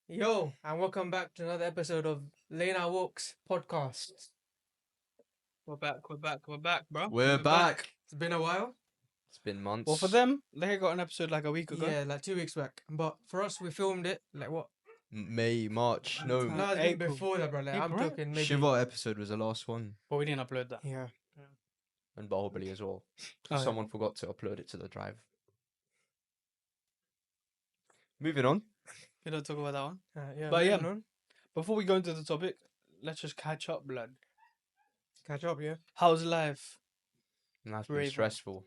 Yo, and welcome back to another episode of Lena Walks podcast. We're back, bro. We're back. It's been a while. It's been months. Well, for them, they got an episode like a week ago. Yeah, like 2 weeks back. But for us, we filmed it like what? May, March, no. No, it's been April. before that, bro. Like, I'm April? talking maybe. Shiva episode was the last one. But we didn't upload that. Yeah. And Bahubali as well. Oh, yeah. Someone forgot to upload it to the drive. Moving on. We don't talk about that one. Yeah. But yeah. moving on. Before we go into the topic, let's just catch up, blood. Catch up, yeah. How's life? And that's been Raven. stressful.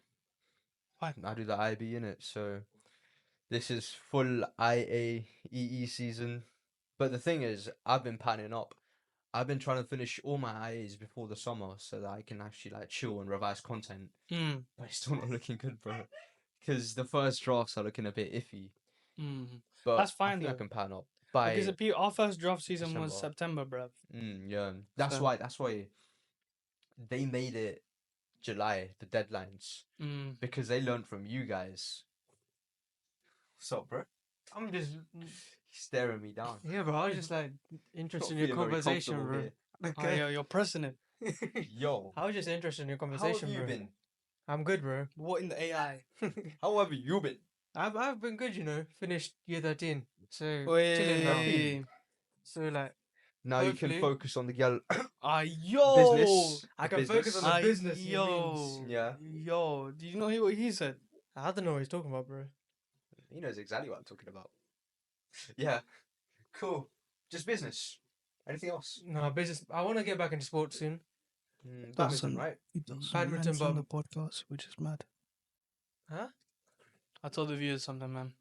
Why? I do the IB in it, so this is full IAEE season. But the thing is, I've been panning up. I've been trying to finish all my IAs before the summer so that I can actually like chill and revise content. Mm. But it's still not looking good, bro. Because the first drafts are looking a bit iffy. Mm. But That's I fine, think I though. can pan up. By Because our first draft season was December. September, bruv. yeah, that's So- why they made it July, the deadlines, Mm. because they learned from you guys. What's up, bro? I'm just. He's staring me down. Yeah, bro. I was just like interested in Not your feeling very conversation, comfortable bro. Oh, yeah, you're pressing it. here. Yo, I was just interested in your how conversation, have you bro. been? I'm good, bro. What in the AI? How have you been? I've been good, you know. Finished year 13, so chilling now. Wait. So like, Now you Hopefully. can focus on the girl Yo. business. I the can focus business. on the business. he Yo. means. Yeah. Yo. Did you not hear what he said? I don't know what he's talking about, bro. He knows exactly what I'm talking about. Yeah, cool. Just business. Anything else? No, business. I want to get back into sports soon. Badminton, right? Badminton, but the podcast, which is mad. huh? I told the viewers something, man.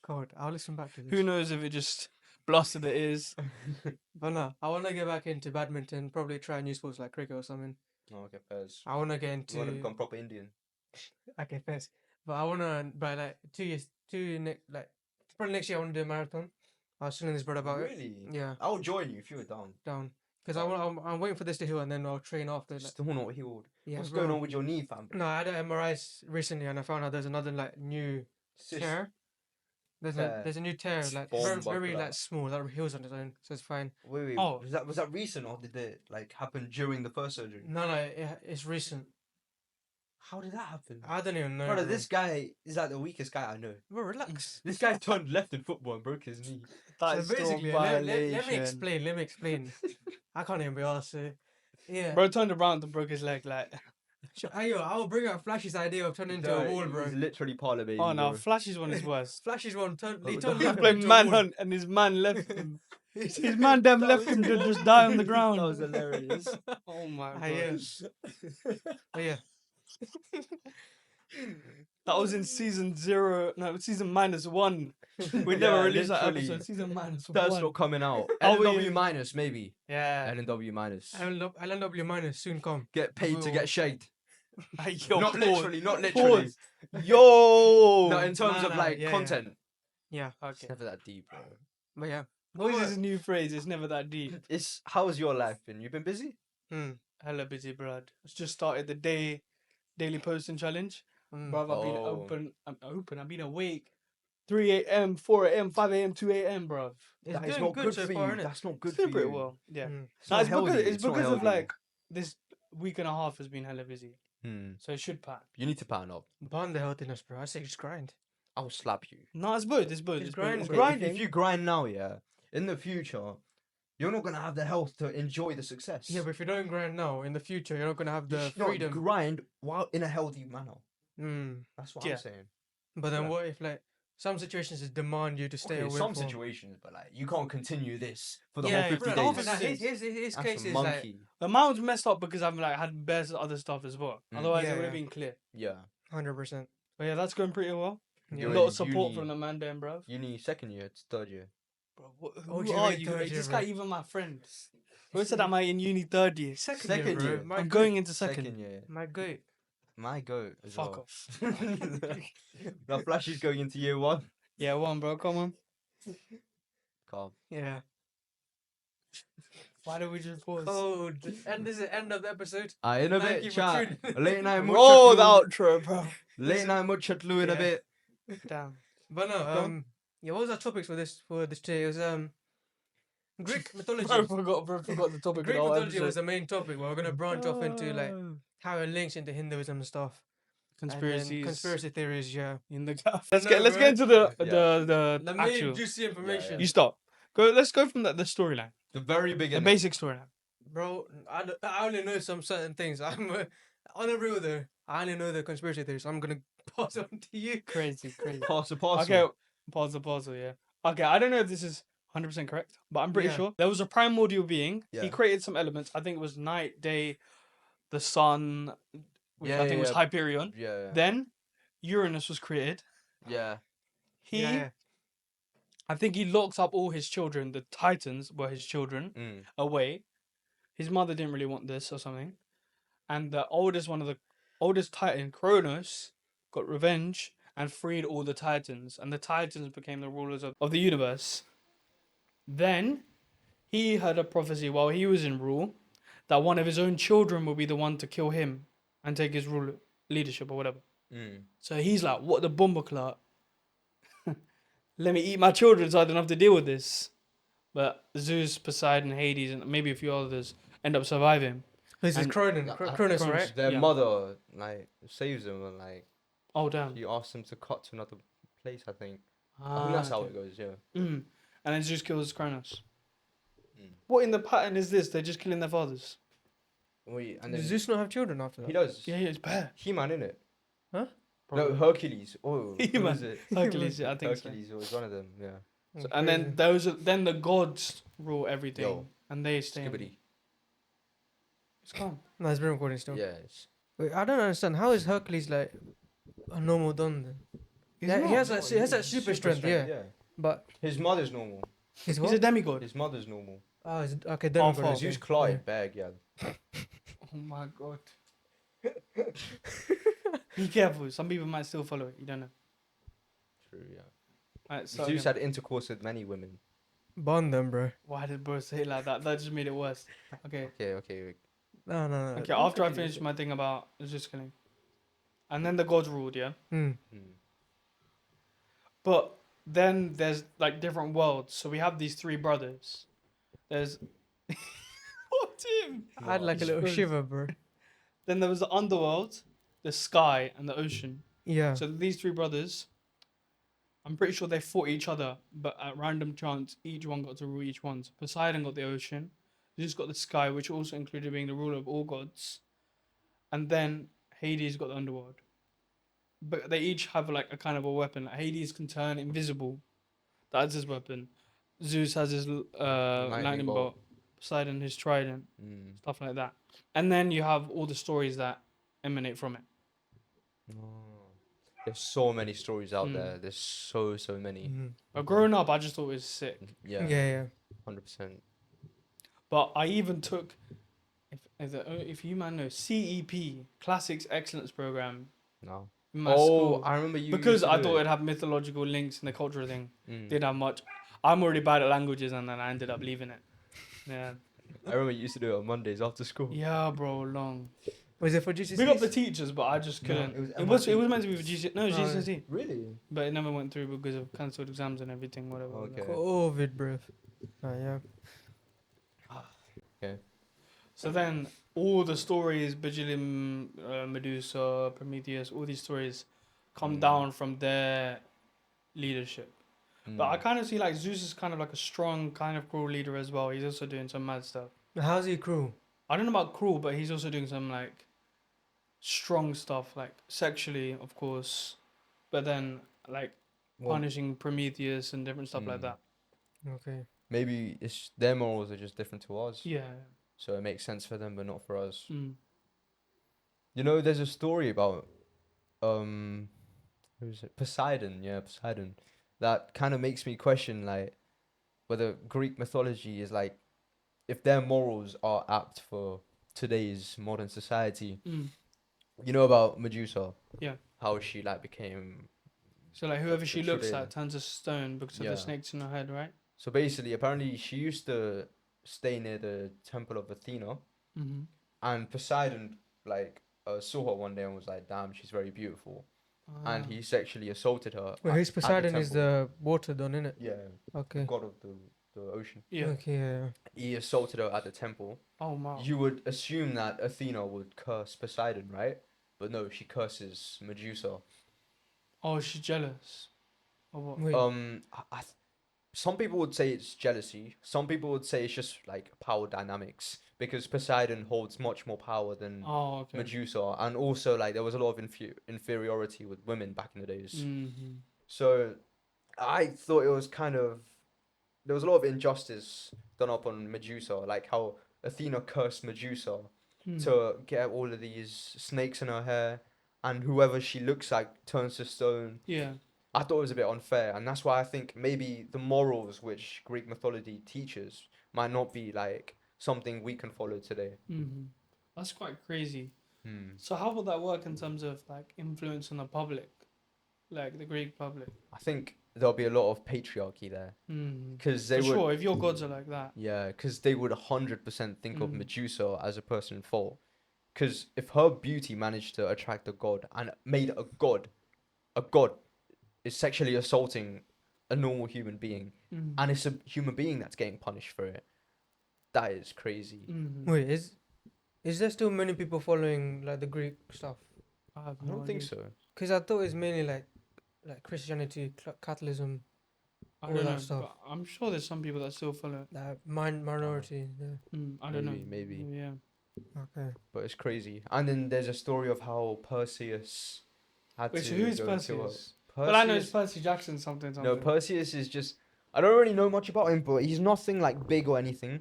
God, I'll listen back to this. Who knows if it just blasted the ears. But no, I want to get back into badminton. Probably try new sports like cricket or something. Oh, okay, fairs. I want to get You want to into. become proper Indian? Okay, first, but I want to by like 2 years, like probably next year. I want to do a marathon. I was telling this brother about it. Really? Yeah, I'll join you if you were down. down. Because I'm waiting for this to heal and then I'll train after. Like, Still not healed. yeah, What's bro. going on with your knee, fam? No, I had an MRI recently and I found out there's another like new tear. There's a new tear, like very, Bomb very buckler. like small that heals on its own, so it's fine. Wait. Oh. Was that recent or did it like happen during the first surgery? No, it's recent. How did that happen? I don't even know. Brother, bro. this guy is like the weakest guy I know. Bro, relax. This guy turned left in football and broke his knee. That So is still basically, a let me violation. explain. Let me explain. I can't even be asked. So, yeah. Bro turned around and broke his leg, like. Ayo, I'll bring out Flash's idea of turning into a wall, bro. He's literally parlor baby. Oh no, bro. Flash's one is worse. Flash's one turned. He Oh, turned no. He left played into a wall. manhunt and his man left him. His man them left him to just die on the ground. That was hilarious. Oh my Ah, yeah. god. Oh, yeah. That was in season 0. No, season -1. We Yeah, never released that literally. episode. Season -1. That's not coming out. Oh, LNW yeah. minus, maybe. Yeah. LNW minus. LNW minus soon come. Get paid to Will. get shagged. Yo, Not pause. literally, not literally. Pause. Yo. No, in terms Nah, of nah, like yeah, content. Yeah. It's never that deep, bro. But yeah. What is this new phrase? It's never that deep. It's how's your life been? You been busy? Hella busy, bruv. It's just started the daily posting challenge. Bruv, I've been Oh. I've been awake. 3 a.m., 4 a.m., 5 a.m., 2 a.m., bruv. It's That is doing not good good so for far, you. innit? That's not good Still for pretty you. well. Yeah. It's No, not it's healthy. because not of healthy. like this week and a half has been hella busy. So it should pack. You need to pattern up. Ban the healthiness, bro. I say just grind. I'll slap you. No, it's both. It's both. Just It's both. grind, It's bro. grinding. If you grind now, yeah, in the future, you're not gonna have the health to enjoy the success. Yeah, but if you don't grind now, in the future, you're not gonna have you the should not freedom. grind while in a healthy manner. That's what Yeah. I'm saying. But then Yeah. what if like some situations just demand you to stay Okay, away some from... situations, but like you can't continue this for the Yeah, whole 50 bro, days. often that- his That's case a is like... monkey. The mine's messed up because I've like had bears other stuff as well. Otherwise, Yeah, it would have yeah. been clear. Yeah. 100%. But yeah, that's going pretty well. Yeah. A You're lot in of support uni- from the man, then, bruv. Uni second year, it's third year. Bro, Oh, who do you are mean you? third Is year, this bro? guy even my friend? Who said I'm in uni 3rd year? Second Second bro. year. My I'm goat. going into second. Second year. My goat. My goat as Fuck well. off. Now Flash is going into year 1. Yeah, one, bro. Come on. Calm. Yeah. Why do we just pause? Cold. And this is the end of the episode. In a Thank you bit, for chat. tuning in. Late night Roll the muchatlu. outro, bro. Late night muchatlu in a Yeah. bit. Damn. But no, on. yeah, what was our topics for this today? It was Greek mythology. Forgot the topic Greek of the whole mythology was episode. the main topic. But we're gonna branch off into like how it links into Hinduism and stuff. And then Conspiracies conspiracy theories, yeah. in the gaff. No, Let's bro. get into the The main actual. juicy information. You stop. Let's go from the storyline. The very The beginning. basic storyline. Bro, I only know some certain things. I'm on a real though. I only know the conspiracy theories. I'm gonna pass it on to you. Crazy. Parcel. Okay, pause, yeah. Okay, I don't know if this is 100% correct, but I'm pretty Yeah. sure. There was a primordial being. Yeah. He created some elements. I think it was night, day, the sun, which Yeah, I think was yeah. Hyperion. Yeah. Then Uranus was created. Yeah. Yeah. I think he locked up all his children. The Titans were his children away. His mother didn't really want this or something. And the oldest Titan, Kronos, got revenge and freed all the Titans. And the Titans became the rulers of the universe. Then he had a prophecy while he was in rule that one of his own children will be the one to kill him and take his leadership or whatever. So he's like, what the bomber clot? Let me eat my children so I don't have to deal with this. But Zeus, Poseidon, Hades, and maybe a few others end up surviving. This is And- Kronos, Kronos. right? Their Yeah. mother saves them and Oh, damn. she asks them to cut to another place. I think that's how it goes. Yeah. And then Zeus kills Kronos. Mm. What in the pattern is this? They're just killing their fathers. Wait, and Does then Zeus not have children after that? he does. Yeah, it's bad. He-Man in it. Huh? No, Hercules. Oh, who He-Man. was it? Hercules, yeah, I think so. Hercules was one of them. Yeah. Oh, And then then the gods rule everything, Yo. and they stay. Skibbity. It's calm. No, it's been recording still. Yes. Wait, I don't understand. How is Hercules like a normal don then? Yeah, he has that super strength, yeah. But His mother's normal. his He's what? a demigod. His mother's normal. Oh, okay, Half, demigod. half. okay. Zeus Clyde bag, yeah. Oh my god. Be careful. Some people might still follow it. You don't know. True, yeah. Alright, so Zeus again, had intercourse with many women. Bond them, bro. why did bro say it like that? That just made it worse. Okay. Okay. No. Okay. After I finish my thing about Zeus killing, and then the gods ruled, yeah. Hmm. But then there's like different worlds. So we have these three brothers. There's what Tim? I had like a little Spurs. shiver, bro. Then there was the underworld, the sky, and the ocean. Yeah. So these three brothers, I'm pretty sure they fought each other, but at random chance, each one got to rule each one. So Poseidon got the ocean, Zeus got the sky, which also included being the ruler of all gods, and then Hades got the underworld. But they each have like a kind of a weapon. Like Hades can turn invisible, that's his weapon. Zeus has his lightning bolt. Poseidon his trident, stuff like that. And then you have all the stories that emanate from it. There's so many stories out there. There's so many. Mhm. Growing up, I just thought it was sick. Yeah. 100%. But I even took, if you man know, CEP, Classics Excellence Program, No. in my school. I remember you. Because used to I do thought it. it'd have mythological links in the cultural thing. Mm. Didn't have much. I'm already bad at languages, and then I ended up leaving it. Yeah. I remember you used to do it on Mondays after school. Yeah, bro, long. Was it for GCSEs? Big up the teachers, but I just couldn't. it was it was MIT. meant to be for GCSE. No, Oh, yeah. GCSE. Really? But it never went through because of cancelled exams and everything, whatever. Okay. COVID, bro. Yeah. Okay. So then all the stories, Bajillion, Medusa, Prometheus, all these stories come down from their leadership. But I kind of see like Zeus is kind of like a strong, kind of cruel leader as well. He's also doing some mad stuff. How's he cruel? I don't know about cruel, but he's also doing some like strong stuff, like sexually, of course, but then like Well, punishing Prometheus and different stuff like that. Okay. maybe it's their morals are just different to ours. Yeah. So it makes sense for them, but not for us. Mm. You know, there's a story about who is it? Poseidon. Yeah, Poseidon. That kind of makes me question like whether Greek mythology is like if their morals are apt for today's modern society. Mm. You know about Medusa? Yeah. How she like became. So like whoever she looks True. at turns to stone because of Yeah. the snakes in her head, right? So basically, apparently, she used to stay near the temple of Athena, Mm-hmm. and Poseidon like saw her one day and was like, "Damn, she's very beautiful," and he sexually assaulted her Wait, who's at the Poseidon is temple. the water don, innit? Yeah, the Okay. god of the ocean. Yeah. Okay, yeah. He assaulted her at the temple. Oh wow. You would assume that Athena would curse Poseidon, right? But no, she curses Medusa. Oh, she's jealous. Or what? Wait, Some people would say it's jealousy. Some people would say it's just like power dynamics because Poseidon holds much more power than Oh, okay. Medusa, and also like there was a lot of inferiority with women back in the days. Mm-hmm. So I thought it was kind of there was a lot of injustice done up on Medusa, like how Athena cursed Medusa to get all of these snakes in her hair, and whoever she looks like turns to stone. Yeah. I thought it was a bit unfair, and that's why I think maybe the morals which Greek mythology teaches might not be like something we can follow today. Mm-hmm. That's quite crazy. Hmm. So how would that work in terms of like influence on the public, like the Greek public? I think there'll be a lot of patriarchy there Mm. because they For would, sure, if your gods are like that. yeah, because they would 100% think of Mm. Medusa as a person in fault. Because if her beauty managed to attract a god and made a god is sexually assaulting a normal human being, Mm. and it's a human being that's getting punished for it, that is crazy. Mm. wait, is there still many people following like the Greek stuff? I have I no don't think idea. so. Because I thought it's mainly like Christianity, Catholicism, I all don't that know, stuff. but I'm sure there's some people that still follow it. Minority. Yeah. I don't know. Maybe. Yeah. Okay. But it's crazy. And then there's a story of how Perseus had Wait, to so who is go and kill her. Perseus? Well, I know it's Percy Jackson something. No, Perseus is just. I don't really know much about him, but he's nothing like big or anything.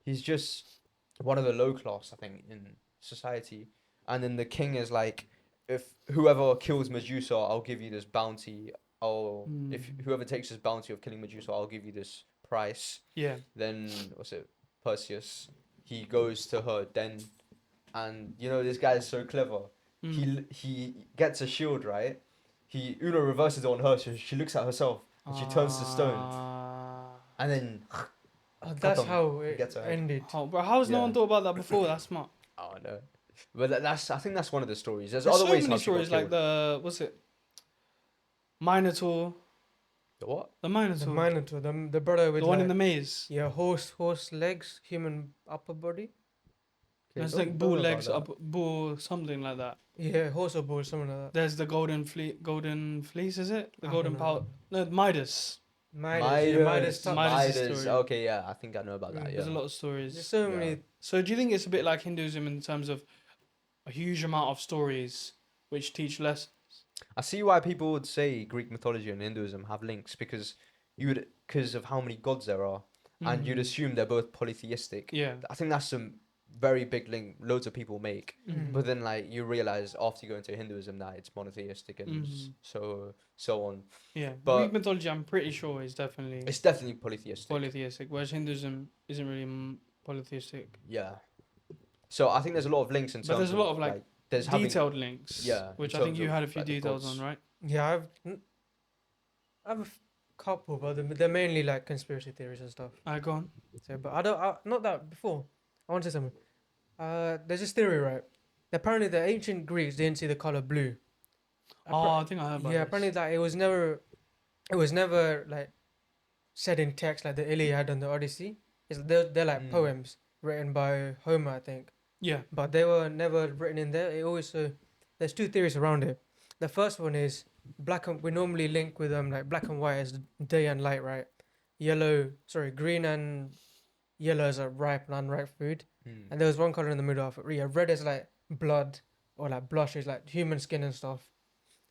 He's just one of the low class, I think, in society. And then the king is like, if whoever kills Medusa, I'll give you this bounty. If whoever takes this bounty of killing Medusa, I'll give you this price. Yeah. Then what's it? Perseus. He goes to her den, and you know this guy is so clever. He gets a shield, right? Uno reverses it on her, so she looks at herself and she turns to stone, and then That's Khatam, how he it gets her head. ended. Oh, but how's no Yeah. one thought about that before? That's smart. Oh no, but I think that's one of the stories. There's There's other so ways many how she got stories like killed. what's it? Minotaur. The what? The The Minotaur. Minotaur, the brother with The one in like, the maze. yeah, horse legs, human upper body. There's don't- like don't bull know about legs, that. up, bull, something like that. Yeah, horse or bull, something like that. There's the golden fleece, is it? The I golden don't know. power. No, Midas. Midas touch. Midas' story. Okay, yeah, I think I know about that. There's a Yeah. lot of stories. There's so Yeah. many. So do you think it's a bit like Hinduism in terms of a huge amount of stories which teach lessons? I see why people would say Greek mythology and Hinduism have links because because of how many gods there are, and you'd Mhm. assume they're both polytheistic. Yeah. I think that's some very big link loads of people make. Mhm. But then like you realize after you go into Hinduism that it's monotheistic and so on. Yeah. But- Greek mythology, I'm pretty sure, is definitely It's definitely polytheistic. polytheistic, whereas Hinduism isn't really polytheistic. Yeah. So I think there's a lot of links in terms But there's a lot of like there's having detailed links. yeah, in Which I think terms you of, had a few like, the details gods. on, right? Yeah, I have a couple, but they're mainly like conspiracy theories and stuff. Go on. So, but not that before. I want to say something. There's this theory, right? Apparently, the ancient Greeks didn't see the color blue. I think I heard about Yeah, this. apparently that it was never like said in text like the Iliad and the Odyssey. They're like poems written by Homer, I think. Yeah. But they were never written in there. It always there's two theories around it. The first one is we normally link with like black and white as day and light, right? Green and yellow as a ripe and unripe food. And there was one color in the middle of it. Yeah, red is like blood or like blush is like human skin and stuff.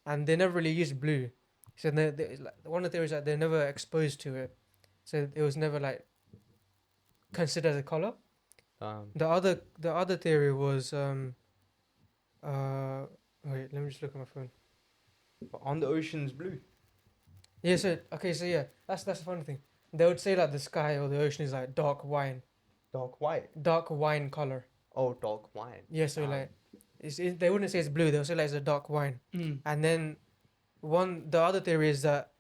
And they never really used blue. So like, one of the theories that they're never exposed to it. So it was never like considered as a color. The other theory was wait, let me just look at my phone. on the ocean's blue. Yeah, so yeah, that's the funny thing. They would say like the sky or the ocean is like dark wine color. Oh, dark wine. Yeah, so like they wouldn't say it's blue. They'll say like it's a dark wine. And then the other theory is that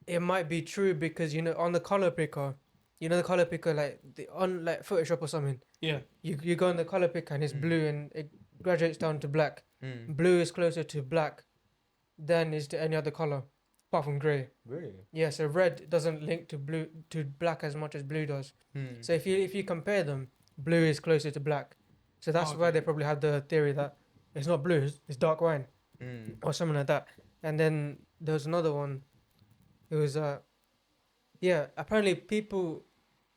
it might be true because on the color picker, You know the color picker, like on like Photoshop or something. Yeah. You go on the color picker and it's blue and it graduates down to black. Mm. Blue is closer to black than is to any other color, apart from grey. Really? Yeah, so red doesn't link to black as much as blue does. Mm. So if you compare them, blue is closer to black. So that's why they probably have the theory that it's not blue, it's dark wine Mm. or something like that. And then there was another one. It was yeah. Apparently people.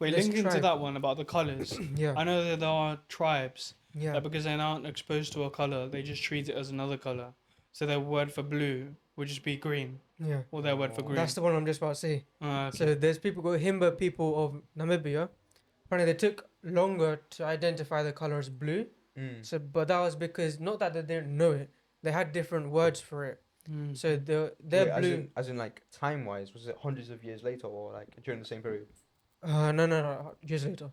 Wait, this linking to tribe- that one about the colors. Yeah, I know that there are tribes yeah, that because they aren't exposed to a color, they just treat it as another color. So their word for blue would just be green, yeah. or their word for green. That's the one I'm just about to say. Okay. So there's people go Himba people of Namibia. Apparently they took longer to identify the color as blue. Mm. So, but that was because not that they didn't know it, they had different words for it. Mm. So their Wait, blue. as in like time wise, was it hundreds of years later or like during the same period? No, years later.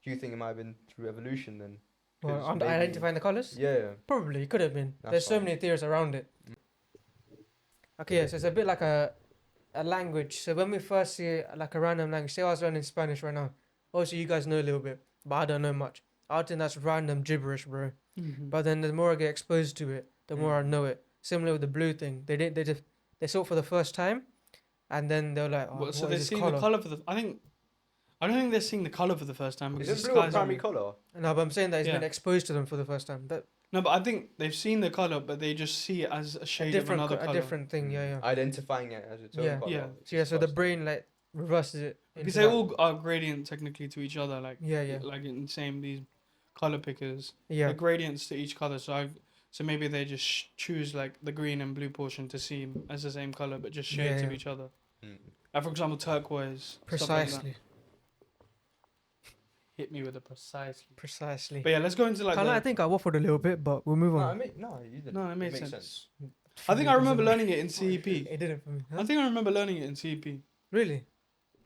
Do you think it might have been through evolution then? Well, 'Cause on maybe- identifying the colors. Yeah. Probably it could have been. That's There's so fine. many theories around it. Okay, yeah, so it's a bit like a language. So when we first see like a random language, say I was learning Spanish right now. Obviously, you guys know a little bit, but I don't know much. I think that's random gibberish, bro. Mhm. But then the more I get exposed to it, the more I know it. Similar with the blue thing. They saw it for the first time, and then they're like, oh, Well, so what they're is this seeing color? the color for the. I don't think they're seeing the color for the first time because Isn't the blue a skies primary are. color? No, but I'm saying that it's Yeah. been exposed to them for the first time. That No, but I think they've seen the color, but they just see it as a shade of another a color. different thing. Yeah. Identifying it as its own Yeah. color. Yeah. So yeah, so the brain like reverses it. Because into they that. all are gradient technically to each other, like Yeah. like in same these color pickers. Yeah. The gradients to each color. So maybe they just choose like the green and blue portion to seem as the same color, but just shades of Yeah. each other. Mm. Like for example, turquoise. stuff like that. Precisely. Hit me with a precisely. Precisely. But yeah, let's go into like. I The, think I waffled a little bit, but we'll move No, on. you didn't. No, it It makes makes sense. I think I remember learning it in CEP. It didn't for me. Huh? I think I remember learning it in CEP. Really?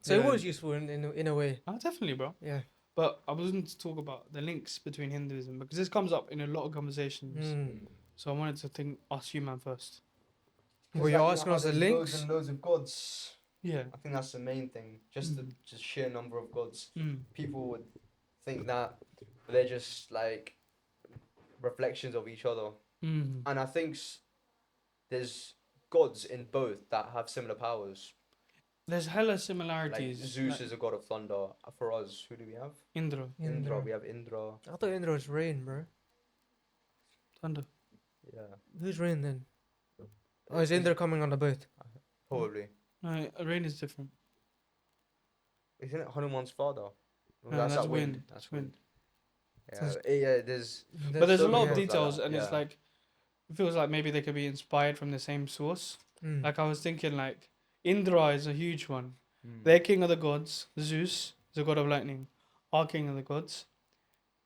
So Yeah. it was useful in a way. Oh, definitely, bro. Yeah. But I wasn't to talk about the links between Hinduism because this comes up in a lot of conversations. Mm. So I wanted to ask you, man, first. Well, you're asking us the Loads links. and loads of gods. Yeah. I think that's the main thing. Just the just sheer number of gods. Mm. People would think that they're just like reflections of each other, Mm. and I think there's gods in both that have similar powers. There's hella Like similarities. Zeus like is a god of thunder. For us, who do we have? Indra, Indra. We have Indra. I thought Indra was rain, bro. thunder. Yeah, Who's rain then? Oh, is Indra coming on the boat? probably. No, rain is different. Isn't it Hanuman's father? Well, No, that's that wind. That's That's wind. Yeah, So yeah. There's But there's a so lot many of gods like details, that, and it's yeah. like it feels like maybe they could be inspired from the same source. Mm. Like I was thinking, like Indra is a huge one. Mm. Their king of the gods, Zeus, is the god of lightning. Our king of the gods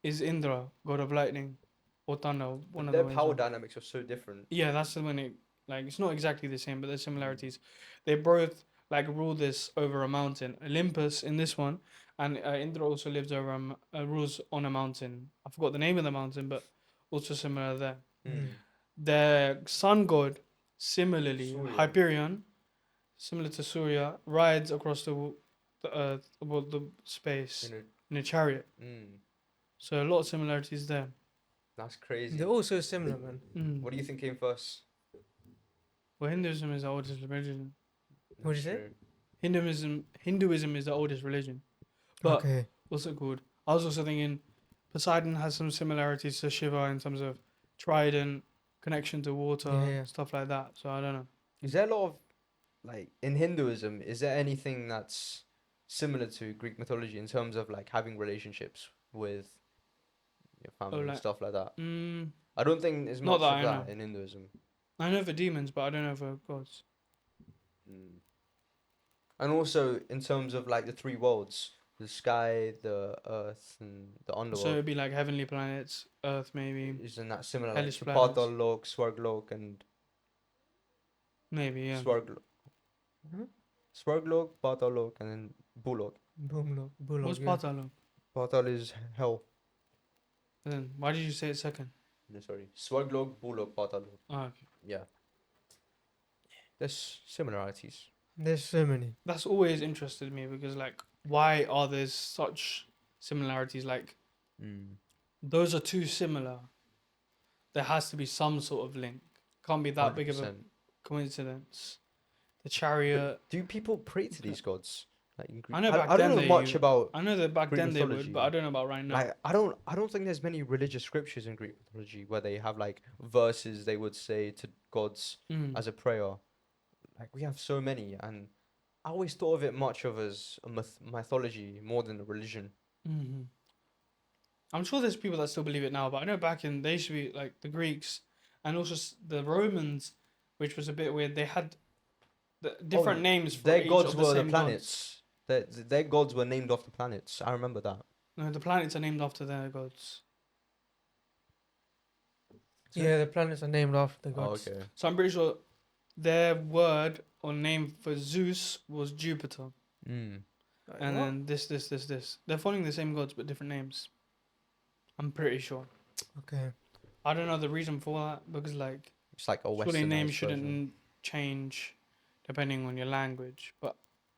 is Indra, god of lightning, or thunder. One of Their the ways power of- dynamics are so different. Yeah, that's the one. It's not exactly the same, but there's similarities. They both like rule this over a mountain. Olympus in this one, and Indra also lives over rules on a mountain. I forgot the name of the mountain, but also similar there. Mm. The sun god, similarly, Surya. Hyperion, similar to Surya, rides across the earth, well, the space in a chariot. So a lot of similarities there. That's crazy. They're all so similar, man. Mm. What do you think came first? Well, Hinduism is the oldest religion. What'd you say? True. Hinduism is the oldest religion. But Okay. what's it called? I was also thinking Poseidon has some similarities to Shiva in terms of trident, connection to water, Yeah. stuff like that. So I don't know. Is there a lot of like in Hinduism? Is there anything that's similar to Greek mythology in terms of like having relationships with your family and like- stuff like that? Mm, I don't think there's Not much that of I that know. in Hinduism. I know for demons, but I don't know for gods. And also in terms of like the three worlds, the sky, the earth, and the So underworld. it'd be like heavenly planets, Earth maybe, Isn't that similar? Like hellish to planets. Patal Lok, Swarglok, and maybe yeah. Swarglok. Hmm? Swarglok, Patal Lok, and then Bulok. Bullock. What's Yeah. Patala? Patal is hell. Then why did you say it second? No, sorry. Swarglok, Bulok, Patal Lok. Oh, okay. Yeah. There's similarities. There's so many. That's always interested me because like why are there such similarities? Like, those are too similar. There has to be some sort of link. Can't be that big of a 100%. coincidence. The chariot. Do people pray to these gods? Like in Greek? I know back I then don't know they much u- about I know that back Greek then they would, mythology. but I don't know about right now. Like I don't think there's many religious scriptures in Greek mythology where they have like verses they would say to gods as a prayer. Like we have so many, and I always thought of it much of as a mythology more than a religion. Mm-hmm. I'm sure there's people that still believe it now, but I know back in they used to be like the Greeks and also the Romans, which was a bit weird. They had different names for Their each gods of the were the same gods. planets. Their gods were named after planets. I remember that. No, the planets are named after their gods. Yeah, the planets are named after the Oh, gods. okay. So I'm pretty sure their word or name for Zeus was Jupiter. Mm. And then this. They're following the same gods but different names. I'm pretty sure. Okay. I don't know the reason for that because like It's like a surely names westernized shouldn't version. change depending on your language, but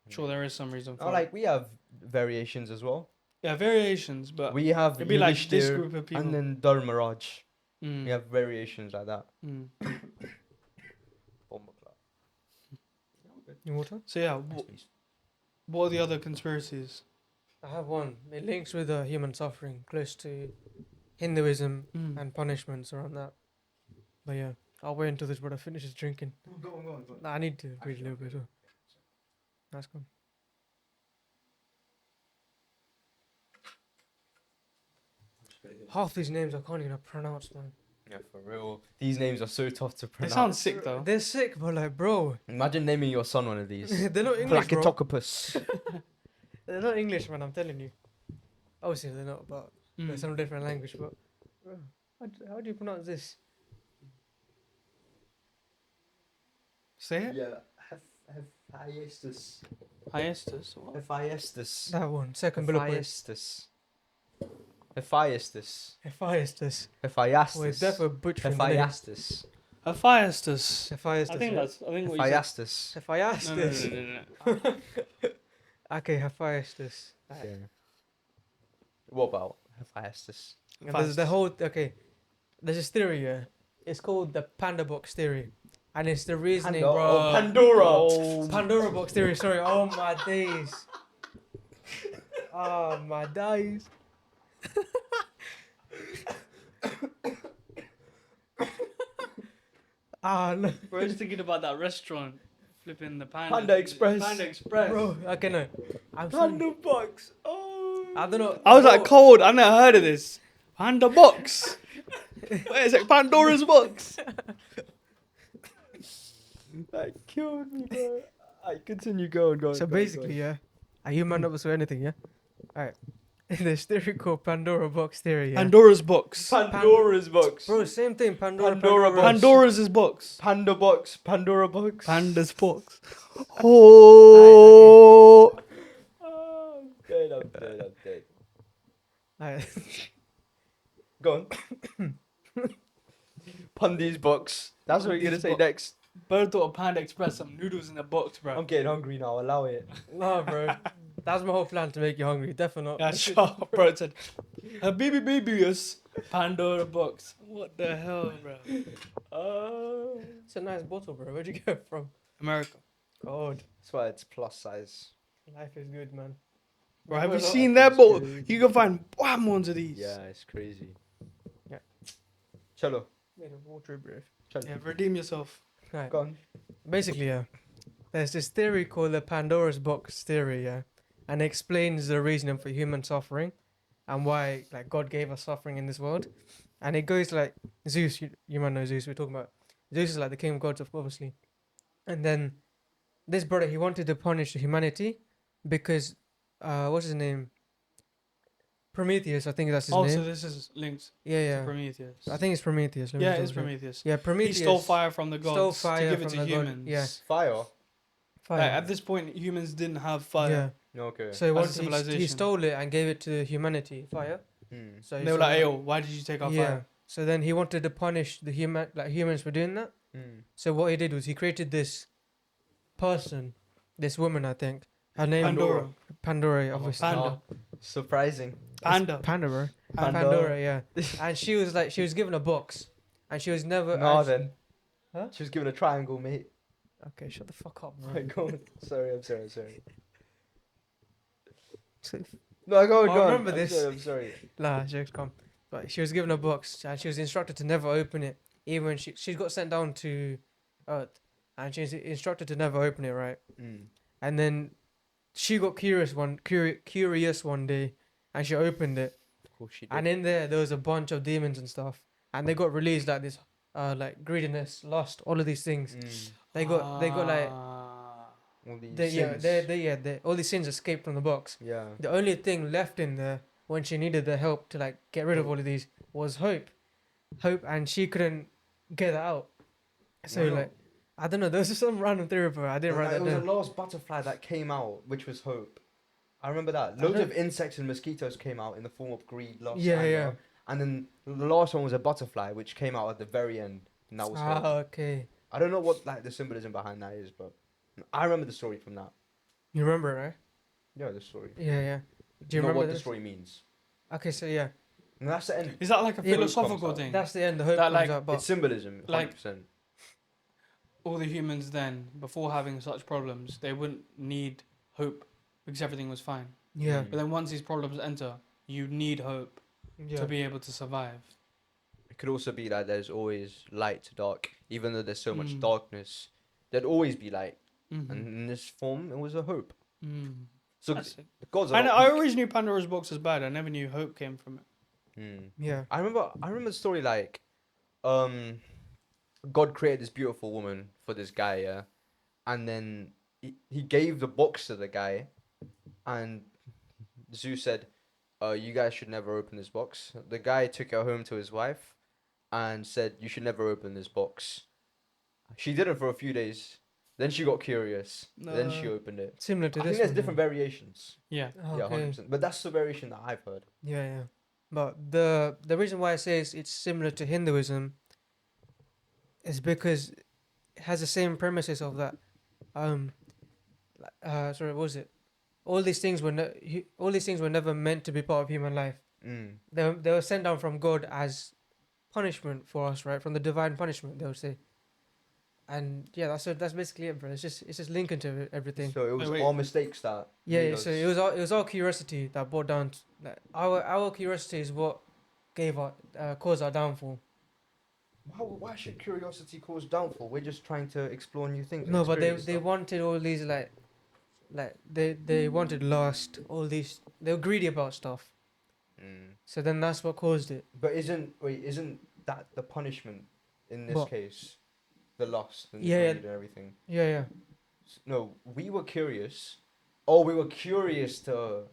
sure there is some reason for Oh, it. like we have variations as well. Yeah, variations, but We have it'd be like this Yudhishthir group of people. and then Dharmaraj. Mm. We have variations like that. Mm. You water? So yeah, what are the other conspiracies? I have one. It links with human suffering, close to Hinduism Mm. and punishments around that. But yeah, I'll wait until this brother finishes drinking. Go on. Nah, I need to read a little bit as well. That's good. Half these names I can't even pronounce, man. Yeah, for real. These names are so tough to They pronounce. sound sick though. They're sick, but like, bro, Imagine naming your son one of these. they're not English, bro. Blackitocopus. They're not English, man. I'm telling you. Obviously, they're not, but Mm. they're some different language. But bro, how do you pronounce this? Say it. Yeah, Hephaestus. Hiestus. What? Hephaestus. That one. Second bullet point. Hephaestus. Hephaestus. Hephaestus. Hephaestus. Wait, definitely butchering the name. Hephaestus. Hephaestus. Hephaestus. I think yeah. that's. I think what you said. Hephaestus. Hephaestus. No. Okay, Hephaestus. Okay. What about Hephaestus? And there's the whole There's this theory here. It's called the Panda Box theory, and it's the reasoning, Panda- bro. oh, Pandora. Oh. Pandora Box theory. Sorry. Oh my days. Oh my days. No. Bro, I was thinking about that restaurant. Flipping the Panda Express. Panda Express. Bro, okay, no. I'm Panda sorry. box. Oh. I don't know. I was like cold. I never heard of this. Panda box. Wait a sec. Pandora's box. That killed me, bro. I continue going. So basically, yeah, a human never saw anything, yeah. All right. There's theory called Pandora Box theory, yeah. Pandora's box. Pandora's box. Bro, same thing. Pandora box. Pandora's box. Panda box. Pandora box. Panda's box. Oh. Oh, I'm dead. Alright. Go on. Pandy's box. That's what you're gonna say next. Bird thought of Panda Express, some noodles in a box, bro. I'm getting hungry now. Allow it. No, bro. That was my whole plan to make you hungry. Definitely not. Yeah, shut up, bro. It said, baby, yes. Pandora box. What the hell, bro? It's a nice bottle, bro. Where'd you get it from? America. God. That's why it's plus size. Life is good, man. Bro, have you Bro, seen that's that bottle? crazy. You can find wham ones of these. Yeah, it's crazy. Yeah. Chalo. Made of water, bro. Chalo. Yeah, redeem yourself. Right. Go on. Basically, yeah. There's this theory called the Pandora's box theory, yeah. And it explains the reasoning for human suffering and why like God gave us suffering in this world. And it goes like Zeus, you might know Zeus, we're talking about. Zeus is like the king of gods, obviously. And then this brother, he wanted to punish humanity because, what's his name? Prometheus, I think that's his Oh, name. so this is linked Yeah, to yeah. Prometheus. I think it's Prometheus. Let me Yeah, double it's check. Prometheus. Yeah, Prometheus. He stole fire from the stole gods fire to give it to from the god- humans. yeah. Fire. Fire. Like, at this point, humans didn't have fire. Yeah. Okay. So he, As a wanted, he civilization. stole it and gave it to humanity, fire. So They were like, "Yo, why did you take our yeah. fire?" So then he wanted to punish the humans for doing that. So what he did was he created this person, this woman, I think, Her name Pandora. Pandora, Oh, obviously. Panda. Surprising. Panda. Panda, bro. Panda. Pandora, yeah. And she was given a box, and she was never. No, and then. Huh? She was given a triangle, mate. Okay, shut the fuck up, bro. Right, go on. Sorry, I'm sorry. So- No, go on, I go on. remember I'm this. sorry, I'm sorry. Nah, jokes come. But she was given a box, and she was instructed to never open it, even when she got sent down to Earth, and she was instructed to never open it, right? Mm. And then she got curious one day, and she opened it, Of course she did. and in there was a bunch of demons and stuff, and they got released like this, like greediness, lust, all of these things. Mm. They got like All these they all these sins escaped from the box. Yeah. The only thing left in there when she needed the help to like get rid of all of these was hope, and she couldn't get that out. So Wow. like, I don't know. There was some random theory, but I didn't No, write that it was down. a last butterfly that came out, which was hope. I remember that. I Loads don't- of insects and mosquitoes came out in the form of greed, lust, Yeah, anger. yeah. And then the last one was a butterfly, which came out at the very end, and that was hope. Okay. I don't know what like the symbolism behind that is, but I remember the story from that. You remember, right? Yeah, the story. Yeah, yeah. Do you Not remember what the this? story means. Okay, so yeah, And that's the end. Is that like a Yeah, philosophical comes out. thing? that's the end. The hope That, comes like, out, but It's symbolism, 100%. like- All the humans then, before having such problems, they wouldn't need hope because everything was fine. yeah, Mm. But then once these problems enter, you need hope yeah. to be able to survive. It could also be that there's always light to dark. Even though there's so much Mm. darkness, there'd always be light. Mhm. And in this form, it was a hope. Mm. So That's it. the gods are And not I weak. always knew Pandora's box was bad. I never knew hope came from it. Mm. Yeah. I remember the story like, God created this beautiful woman for this guy, yeah, and then he gave the box to the guy, and Zeus said, you guys should never open this box. The guy took it home to his wife, and said, you should never open this box. She did it for a few days. Then she got curious. Then she opened it. Similar to I this think there's one, different variations. Yeah. Yeah, Okay. 100%. But that's the variation that I've heard. Yeah, yeah. But the reason why I say it's similar to Hinduism is because it has the same premises of that. Sorry, what was it? All these things were never meant to be part of human life. Mm. They were sent down from God as punishment for us, right? From the divine punishment, they would say. And yeah, that's basically it, bro. It's just linking to everything. So it was wait. all mistakes that. Yeah, made yeah. So us- it was our curiosity that brought down like, our curiosity is what gave our caused our downfall. Why should curiosity cause downfall? We're just trying to explore new things. and No, but experience they stuff. wanted all these like they wanted lust, all these. They were greedy about stuff. Mm. So then that's what caused it. But isn't that the punishment in this What? case? The lust and the Yeah, yeah. greed and everything. Yeah, yeah. No, we were curious. Oh, we were curious to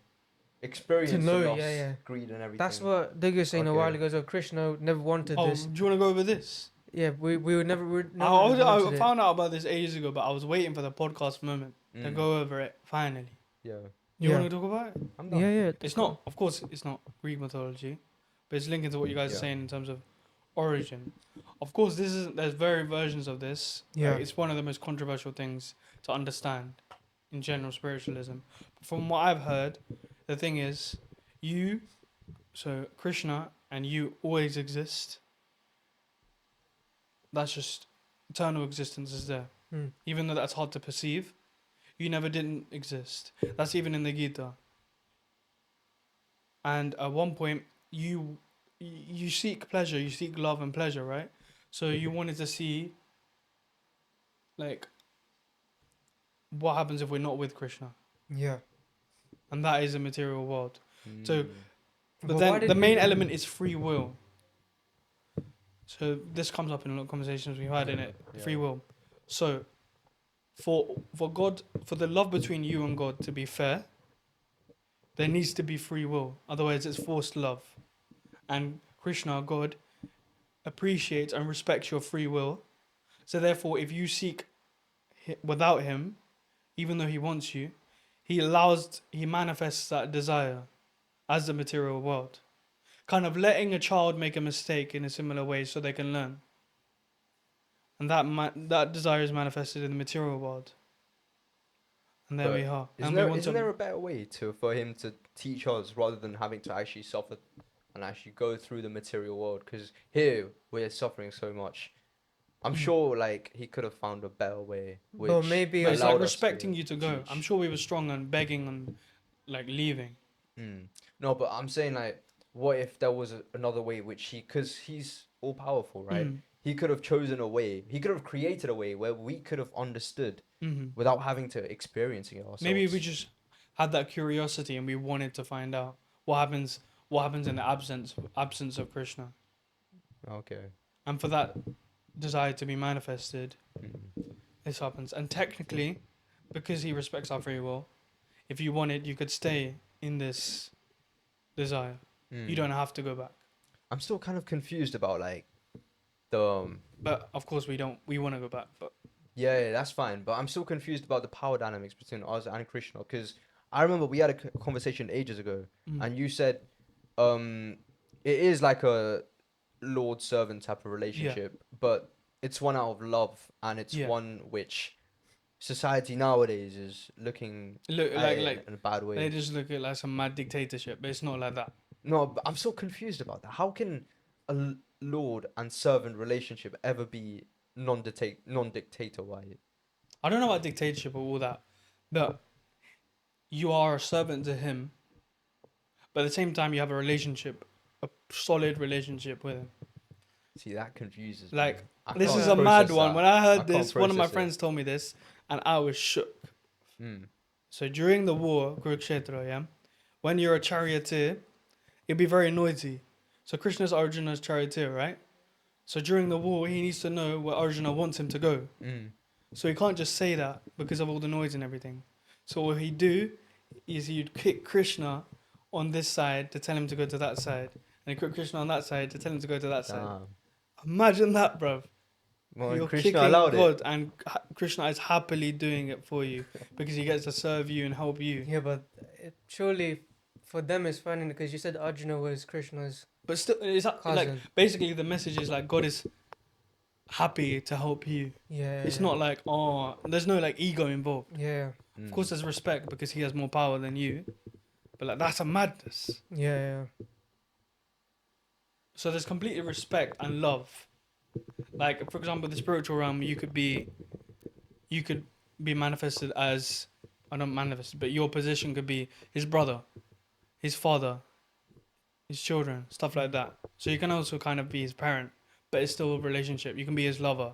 experience know, the lust, yeah, yeah. greed and everything. That's what Diggy was saying a Okay. while ago. So Krishna never wanted Oh, this. do you want to go over this? Yeah, we would never. I found out about this ages ago, but I was waiting for the podcast moment to Mm. go over it finally. Yeah, You Yeah. want to talk about it? I'm done. Yeah, yeah. It's not, of course, it's not Greek mythology, but it's linking to what you guys are Yeah. saying in terms of origin. Of course, there's various versions of this. Yeah. It's one of the most controversial things to understand in general spiritualism. But from what I've heard, the thing is, so Krishna and you always exist. That's just eternal existence is there. Hmm. Even though that's hard to perceive, you never didn't exist. That's even in the Gita. And at one point, you seek pleasure, you seek love and pleasure, right? So you wanted to see, like, what happens if we're not with Krishna, Yeah. and that is a material world. So, Mm. but why then did the main we- element is free will. So this comes up in a lot of conversations we've had in it. Yeah. Free will. So, for God, for the love between you and God to be fair, there needs to be free will. Otherwise, it's forced love. And Krishna, God, appreciates and respects your free will. So therefore, if you seek without him, even though he wants you, he manifests that desire as the material world. Kind of letting a child make a mistake in a similar way so they can learn. And that desire is manifested in the material world. And there we are. Isn't And there, we want isn't to. there a better way for him to teach us rather than having to actually suffer and actually go through the material world? Because here we're suffering so much. I'm sure like he could have found a better way, But which maybe But it's like allowed us respecting to you to go. I'm teach. sure we were strong and begging and like leaving. No, but I'm saying like, what if there was another way which because he's all powerful, right? Mm. He could have chosen a way. He could have created a way where we could have understood Hmm. without having to experiencing it ourselves. Maybe we just had that curiosity and we wanted to find out what happens. What happens in the absence of Krishna, Okay. and for that desire to be manifested, Mm. this happens. And technically, because he respects our free will, if you wanted, you could stay in this desire. You don't have to go back. I'm still kind of confused about like the But of course, we don't. We want to go back, but yeah, that's fine. But I'm still confused about the power dynamics between us and Krishna because I remember we had a conversation ages ago, and you said it is like a lord servant type of relationship, but it's one out of love, and it's one which society nowadays is looking look at it in a bad way. they just look at it like some mad dictatorship, but it's not like that. No, but I'm so confused about that. How can a lord and servant relationship ever be non-dictator? Why? I don't know about dictatorship or all that, but you are a servant to him, but at the same time you have a relationship, a solid relationship with him. See, that confuses Like, me. I this can't is a mad process one. that. When I heard can't this, one of my process it. friends told me this, and I was shook. Mm. So during the war, Kurukshetra, yeah, when you're a charioteer, it'd be very noisy. So Krishna's Arjuna's charioteer, right? So during the war, he needs to know where Arjuna wants him to go. Mm. So he can't just say that because of all the noise and everything. So what he'd do is he'd kick Krishna on this side to tell him to go to that side, and he'd kick Krishna on that side to tell him to go to that side. Damn. Imagine that, bruv. Well, You're Krishna kicking allowed God, it. and Krishna is happily doing it for you because he gets to serve you and help you. Yeah, but surely for them it's fine because you said Arjuna was Krishna's But still, it's like cousin. basically the message is like God is happy to help you. Yeah. It's not like, oh, there's no like ego involved. Yeah. Of course, there's respect because he has more power than you, but like that's a madness. Yeah. So there's completely respect and love. Like for example, the spiritual realm, you could be manifested as, I don't manifested, but your position could be his brother, his father, his children, stuff like that. So you can also kind of be his parent, but it's still a relationship. You can be his lover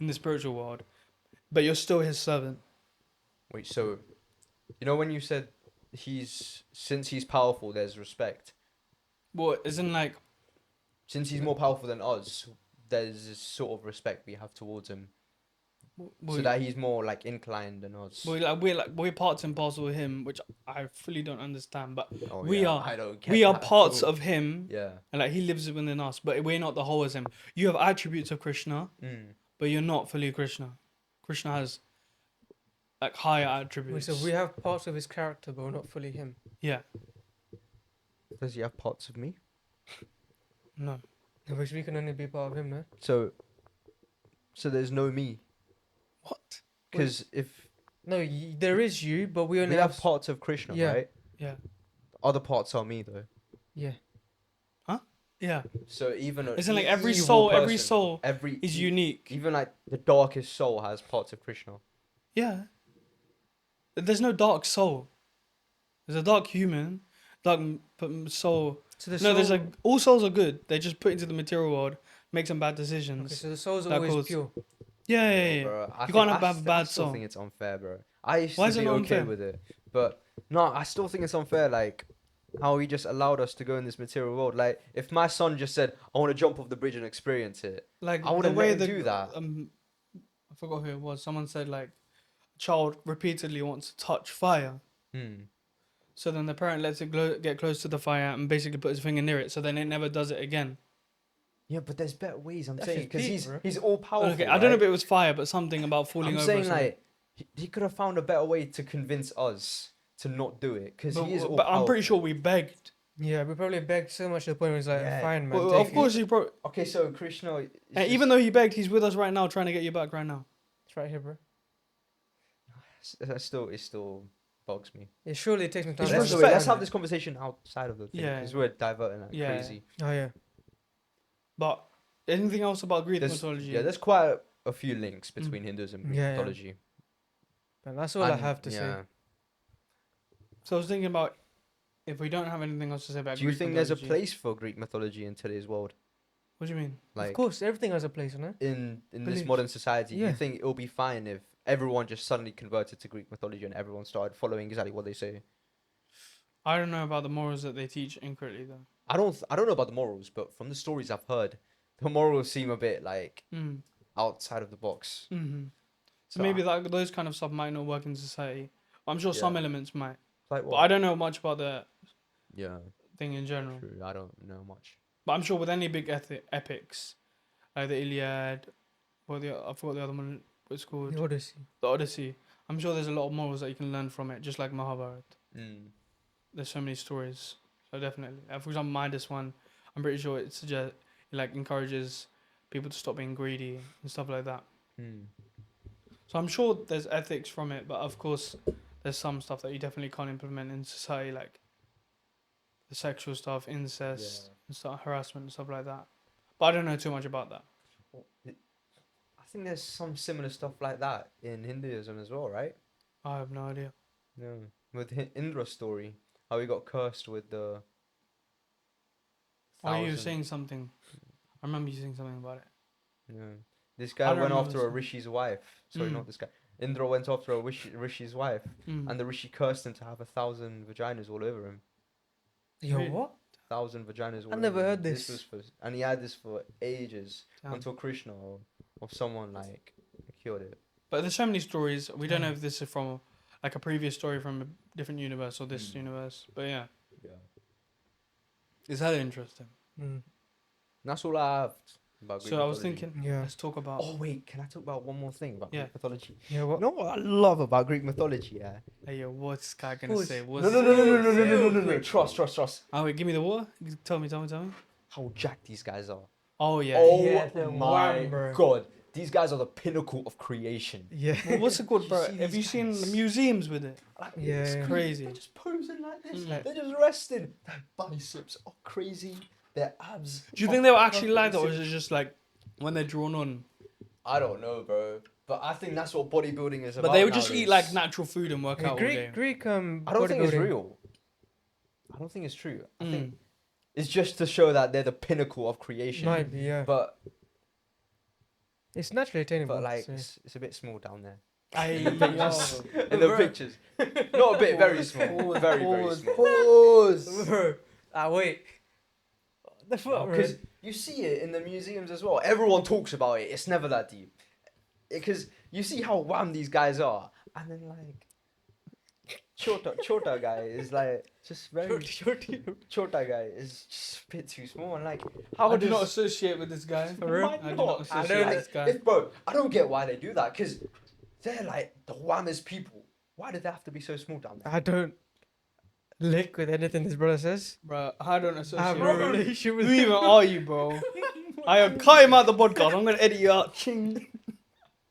in the spiritual world, but you're still his servant. Wait, so you know when you said since he's powerful, there's respect. Well, isn't like Since he's more powerful than us, there's this sort of respect we have towards him, so that he's more like inclined than us. we're parts and parcel of him, which I fully don't understand. But Oh, we yeah, are I don't get we are that at parts all. of him, Yeah. and like he lives within us, but we're not the whole as him. You have attributes of Krishna, but you're not fully Krishna. Krishna has like higher attributes. So we have parts of his character, but we're not fully him. Yeah. Does he have parts of me? No. Which we can only be part of him, no? So there's no me. What? Because if No, there is you, but we only we have parts of Krishna, Yeah. right? Yeah. Other parts are me though. Yeah. Yeah. So even Isn't like every soul is unique. Even like the darkest soul has parts of Krishna. Yeah. There's no dark soul. There's a dark human, dark soul. So the No, there's soul- like all souls are good. They just put into the material world, make some bad decisions. Okay, so the soul's that always cause- pure. Yeah. Bro, You can't have a bad I still soul. think it's unfair, bro. I used Why to is it be not okay unfair? with it, but no, I still think it's unfair. Like how he just allowed us to go in this material world. Like if my son just said, "I want to jump off the bridge and experience it," Like I the wouldn't way let him do that. I forgot who it was. Someone said like, a child repeatedly wants to touch fire. So then the parent lets it get close to the fire and basically put his finger near it. So then it never does it again. Yeah, but there's better ways. I'm That's saying just because deep, bro. he's all powerful. Okay, I don't know if right? it was fire, but something about falling I'm over. saying like he could have found a better way to convince us to not do it because he is all but I'm pretty powerful. sure we begged. Yeah, we probably begged so much to the point where it's like, Yeah. fine, man. Well, take of it. course he probably. Okay, so Krishna. is And even just- though he begged, he's with us right now, trying to get you back right now. It's right here, bro. it still bugs me. Yeah, surely it takes me time. It's to Let's respect. understand have it. this conversation outside of the thing Yeah. because we're diverting like Yeah. crazy. Oh yeah. But anything else about Greek There's mythology? there's quite a few links between Hinduism and Greek Yeah, yeah. mythology. But that's all I And, have to say. So I was thinking about if we don't have anything else to say about Do you Greek think there's a mythology. place for Greek mythology in today's world? What do you mean? Like Of course, everything has a place, no? in this Beliefs. modern society, Yeah. you think it'll be fine if everyone just suddenly converted to Greek mythology and everyone started following exactly what they say? I don't know about the morals that they teach incorrectly though. I don't know about the morals, but from the stories I've heard, the morals seem a bit like Mm. outside of the box. Mm-hmm. So So maybe those kind of stuff might not work in society. I'm sure some Yeah. elements might, Like but what? I don't know much about the Yeah, thing in general. true. I don't know much. But I'm sure with any big epics, like the Iliad, I forgot the other one was called, The Odyssey. the Odyssey. I'm sure there's a lot of morals that you can learn from it, just like Mahabharata. Mm. There's so many stories, so definitely. For example, Midas one, I'm pretty sure it encourages people to stop being greedy and stuff like that. Mm. So I'm sure there's ethics from it, but of course, there's some stuff that you definitely can't implement in society, like the sexual stuff, incest, and stuff, harassment and stuff like that. But I don't know too much about that. I think there's some similar stuff like that in Hinduism as well, right? I have no idea. Yeah. With Indra's story, how he got cursed with the. Are you 1,000 saying something? I remember you saying something about it. Yeah. This I guy don't went remember after a seeing- rishi's wife. Sorry, Mm. not this guy. Indra went after a rishi's wife, Mm. and the rishi cursed him to have 1,000 vaginas all over him. Yo, Really? what? 1,000 vaginas. All never over him. heard this. was for, and he had this for ages Damn. until Krishna or someone like cured it. But there's so many stories. We don't know if this is from like a previous story from a different universe or this universe. But yeah, Yeah. it's hella interesting. Mm. That's all I have about Greek So I was mythology. thinking, Yeah. let's talk about. Oh wait, can I talk about one more thing about Yeah. Greek mythology? Yeah, what? You know what I love about Greek mythology? Yeah. Hey, yo, what's this guy gonna Push. say? No, What's no. Trust. Oh wait, give me the water. Tell me. How jacked these guys are. Oh yeah. Oh Yeah, they're my wham, bro. god. These guys are the pinnacle of creation. Yeah. Well, what's it called, bro? see Have you these seen guys? the museums with it? Yeah. It's crazy. They're just posing like this. Mm. They're just resting. Their biceps are crazy. Their abs. Do you are think they were actually perfectly like that, or is symmetrical. it just like when they're drawn on? I don't know, bro. But I think that's what bodybuilding is about. But they would just eat nowadays. like natural food and work out all day. Greek I don't think it's bodybuilding. real. I don't think it's true. I Mm. think it's just to show that they're the pinnacle of creation. Might be, yeah. But It's naturally attainable. like so- it's a bit small down there. Aye, In the pictures. yo. In the pictures. Not a bit, very small. Pause, Very pause, small. Pause. Bro. Wait. The fuck, bro? Because you see it in the museums as well. Everyone talks about it. It's never that deep. Because you see how wham these guys are. And then like Chota guy is like just very Chota guy is just a bit too small and like how I do does not associate with this guy. For real? Why I do not? not I associate don't with like, this guy. bro, I don't get why they do that because they're like the whammest people. Why do they have to be so small down there? I don't lick with anything this brother says. Bro, I don't I associate have with a him. relationship Who with even are you, bro? I am cut him out the podcast. I'm gonna edit you out. Ching.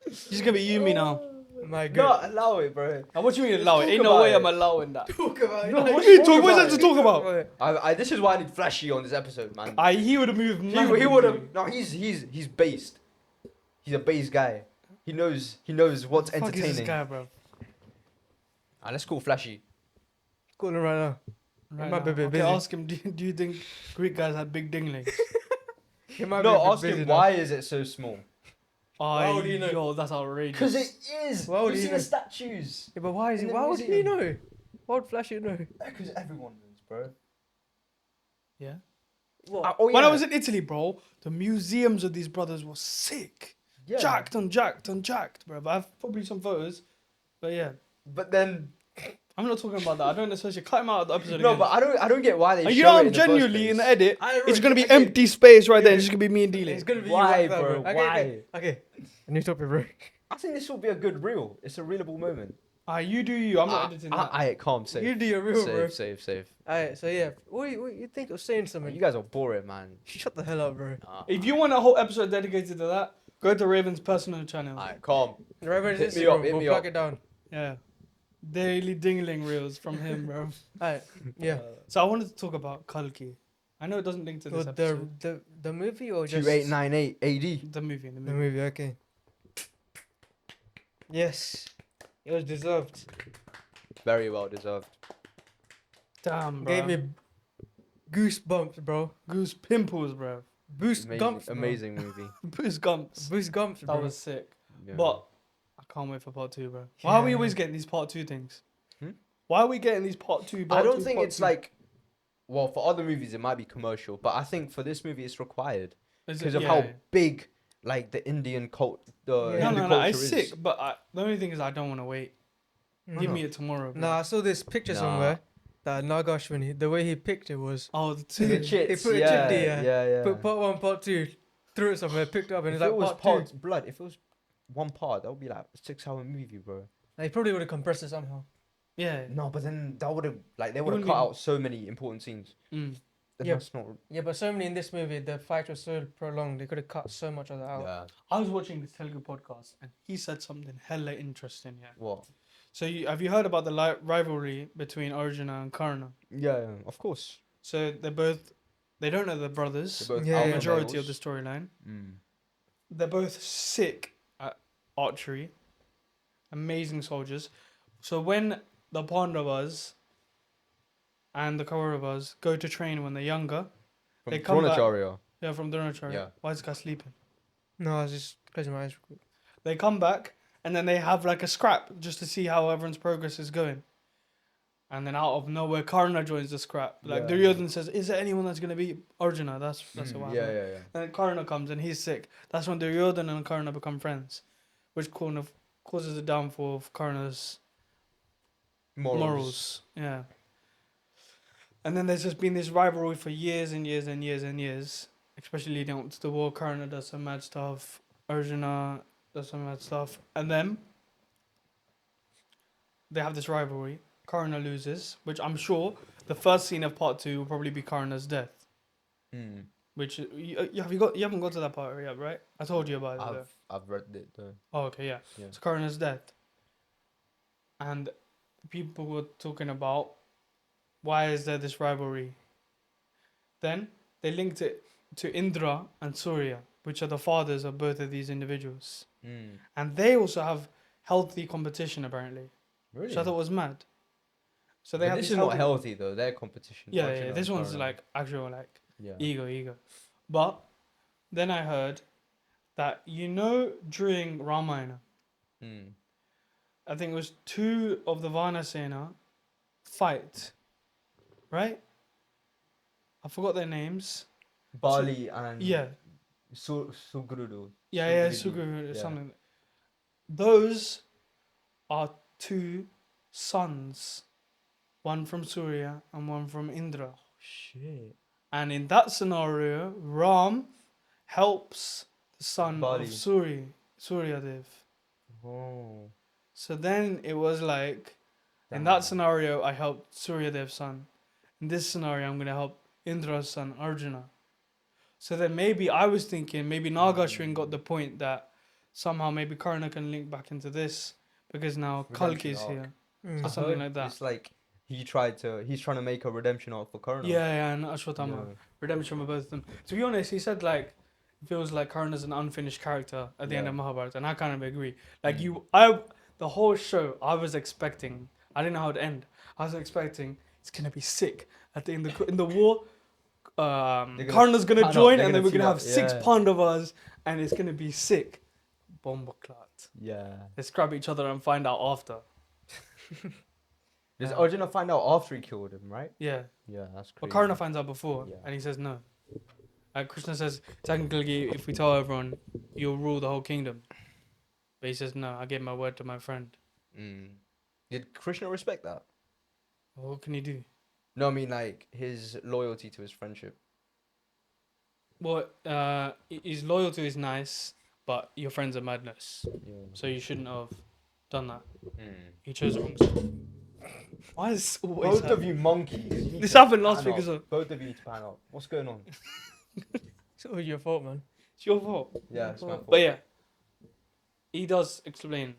He's gonna be Yumi now. My God. Not allow it, bro. What you mean Let's allow it? talk Ain't no about way it. I'm allowing that. Talk about it. No, What are you talk talking? What is about that to it. talk about? I this is why I need Flashy on this episode, man. He would have moved. He mad would with have. you. No, he's based. He's a based guy. He knows what's Fuck is entertaining. this guy, bro? Let's call Flashy. Call him right now. Right might be a now. bit Okay, busy. ask him. Do you think Greek guys had big dinglings? He might No, be a bit ask busy him now. why is it so small? Why would he know? Yo, that's outrageous. Because it is. Why would you he see know? the statues. Yeah, but why is In he? the Why would he museum. know? Why would Flashy know? Because everyone knows, bro. Yeah. What? Oh, yeah. When I was in Italy, bro, the museums of these brothers were sick. Yeah. Jacked, bro. But I have probably some photos. But yeah, But then I'm not talking about that. I don't associate. Cut him out of the episode no, again. but I don't get why they. And show you know, it I'm in the first genuinely in the place. edit. I don't It's know, gonna be okay. empty space right there. Yeah. It's just gonna be me and D-Link. It's gonna be Why, you right bro? now, Why? Okay. A new topic, bro. I think this will be a good reel. It's a reelable moment. You do you. I'm not editing that. I calm, safe. You do your real, bro. Save. Alright, so yeah. What you think of saying something? You guys are boring, man. Shut the hell up, bro. If you want a whole episode dedicated to that, go to Raven's personal channel. Alright, calm. Reverend Hit me up, hit we'll me plug up. it down. Yeah. Daily dingling reels from him, bro. Alright, yeah. So I wanted to talk about Kalki. I know it doesn't link to this Well, episode. the movie or just 2898 AD. The movie. the movie? Okay. Yes, it was deserved. Very well deserved. Damn, Gave bro. me goosebumps, bro. Goose pimples, bro. Boost Amazing, gumps, bro. amazing movie. Goose gumps. Boost gumps, That bro. was sick. Yeah. But I can't wait for part 2, bro. Why are we Yeah. always getting these part 2 things? Hmm? Why are we getting these part 2? I don't think it's like, well, for other movies it might be commercial, but I think for this movie it's required because of how big like the Indian cult, the Yeah. Hindu No, culture it's is. sick. But the only thing is, I don't want to wait. Give me it tomorrow, bro. Nah, I saw this picture Nah. somewhere that Nagashwini, the way he picked it was Oh, the The 2. chits, put a yeah, chit there, yeah. put part 1, part 2, threw it somewhere, picked it up, and If it's it like was part part 2. blood, if it was one part, that would be like a 6-hour movie, bro. They probably would have compressed it somehow. Yeah. No, but then that would have like they would have wouldn't cut be- out so many important scenes. Mm. And Yeah. that's not. Yeah, but so many in this movie, the fight was so prolonged, they could have cut so much of that out. Yeah. I was watching this Telugu podcast and he said something hella interesting. Yeah. What? So have you heard about the rivalry between Arjuna and Karna? Yeah, of course. So they don't know they're brothers. They're both Yeah, alpha yeah. Majority of males. the storyline. Mm. They're both sick at archery. Amazing soldiers. So when the Pandavas and the Kauravas go to train when they're younger, From They come back- Dronacharya. yeah, from Dronacharya. Yeah. Why is this guy sleeping? No, I was just closing my eyes. They come back and then they have like a scrap just to see how everyone's progress is going. And then out of nowhere, Karna joins the scrap. Like Yeah. Duryodhan says, "Is there anyone that's gonna be Arjuna?" That's what Yeah, happened. yeah. And then Karna comes and he's sick. That's when Duryodhan and Karna become friends, which kind of causes the downfall of Karna's morals. Yeah. And then there's just been this rivalry for years and years and years and years, especially leading up to the war. Karna does some mad stuff. Arjuna does some mad stuff. And then they have this rivalry. Karna loses, which I'm sure the first scene of part 2 will probably be Karna's death. Mm. Which you haven't got to that part yet, right? I told you about it. Though. I've read it though. Oh, okay, yeah. Yeah. So Karna's death. And people were talking about why is there this rivalry. Then they linked it to Indra and Surya, which are the fathers of both of these individuals. Mm. And they also have healthy competition apparently. Really? Which I thought was mad. So they But have this these is not healthy though. Their competition. Yeah, Arjuna yeah. and This one's Karna. like actual like Yeah. ego. But then I heard that during Ramayana, Mm. I think it was 2 of the Vanasena fight, right? I forgot their names. Bali and Yeah, Sugrudu. yeah, Sugridi, Sugru yeah. something. Those are 2 sons, one from Surya and one from Indra. Shit. And in that scenario, Ram helps the son Bali. of Suryadev. Oh. So then it was like, in Damn. that scenario, I helped Suryadev's son. In this scenario, I'm going to help Indra's son, Arjuna. So then maybe I was thinking, maybe Nagashwin got the point that somehow maybe Karna can link back into this because now Kalki is Redemption here. Mm. Or something like that. It's like he's trying to make a redemption arc for Karna. Yeah, and Ashwatthama. Yeah. Redemption of both of them. To be honest, he said like, it feels like Karna's an unfinished character at the end Yeah. of Mahabharata, and I kind of agree. Like Mm. the whole show, I was expecting, I didn't know how it end. I was expecting it's gonna be sick at the end in the war. Karna's gonna pan up, join, they're and then gonna we're team gonna have up, 6 yeah. Pandavas, and it's gonna be sick. Bomba clot. Yeah. They scrap each other and find out after. Does Yeah. Arjuna find out after he killed him, right? Yeah, Yeah, that's but crazy. Karna finds out before, Yeah. and he says no. Krishna says technically, if we tell everyone, you'll rule the whole kingdom. But he says no. I gave my word to my friend. Mm. Did Krishna respect that? Well, what can you do? No, I mean like his loyalty to his friendship. Well, his loyalty is nice, but your friend's a madness, Yeah. so you shouldn't have done that. Mm. He chose the wrong side. Why is this always Both of happening? you monkeys. you need This to happened last pan week up. as well. Both of you need to pan up. What's going on? It's all your fault, man. It's your fault. Yeah, it's my fault. But yeah, he does explain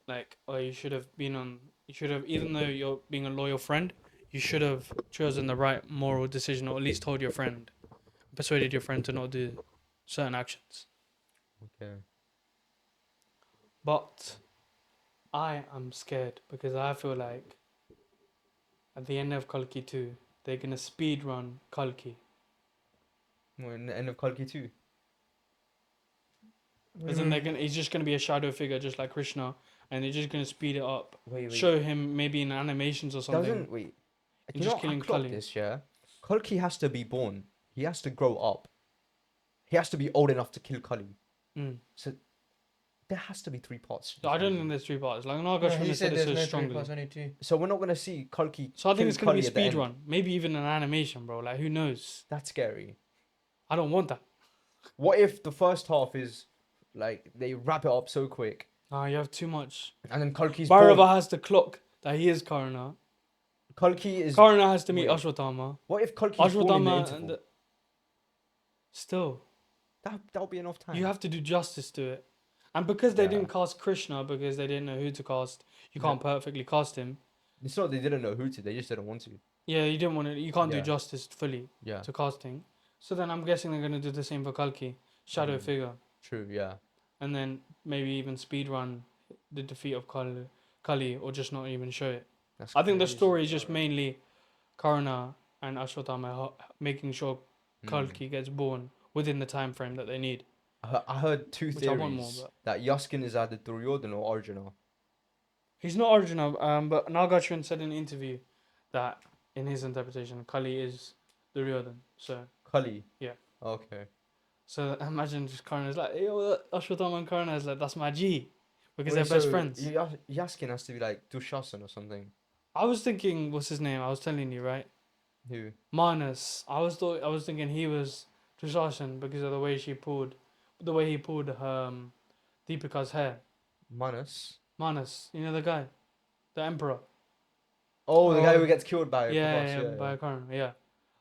like, or you should have been on. You should have, even though you're being a loyal friend, you should have chosen the right moral decision, or at least told your friend, persuaded your friend to not do certain actions. Okay. But I am scared because I feel like at the end of Kalki 2, they're gonna speed run Kalki. Well, in the end of Kalki 2. As in, he's just gonna be a shadow figure, just like Krishna, and they're just gonna speed it up. Wait. Show him maybe in animations or something. Doesn't wait. And You know just what? I killing clocked Kali. this, yeah. Kalki has to be born. He has to grow up. He has to be old enough to kill Kali. Mm. So there has to be 3 parts. to So this I don't movie. think there's 3 parts. Like No, Nagash he said said it there's so no 3 strongly. parts, only 2. So we're not gonna see Kalki. So I think kill it's gonna be Kali at the speed end. run. Maybe even an animation, bro. Like who knows? That's scary. I don't want that. What if the first half is like they wrap it up so quick, Ah, you have too much. and then Kalki's Bhairava born? has to clock that he is Karna. Kalki is. Karna has to meet wait. Ashwatthama. What if Kalki's born in the Ashwatthama interval? and still, That'll be enough time. you have to do justice to it. And because they Yeah. didn't cast Krishna because they didn't know who to cast, you Yeah. can't perfectly cast him. It's not they didn't know who to. They just didn't want to. Yeah, you didn't want to. You can't do Yeah. justice fully Yeah. to casting. So then I'm guessing they're gonna do the same for Kalki, shadow Mm. figure, True. Yeah. and then maybe even speed run the defeat of Kali, or just not even show it. That's I think the crazy, story is just bro. mainly Karna and Ashwatthama making sure Mm. Kalki gets born within the time frame that they need. I heard 2 Which I want theories more, that Yaskin is either Duryodhana or Arjuna. He's not Arjuna, but Nagachrin said in an interview that in his interpretation, Kali is Duryodhan. Kali. Yeah. Okay. So imagine just Karna's like, yo, Ashwatthama and Karna is like, that's my G. Because Wait, they're best so friends. Yaskin has to be like Dushasan or something. I was thinking, what's his name? I was telling you, right? Who? Manas. I was thinking he was Dushashan because of the way he pulled Deepika's hair. Manas. Manas, you know the guy, the emperor. Oh, the guy Oh. who gets killed by Yeah, Prabhas, by Karna. Yeah,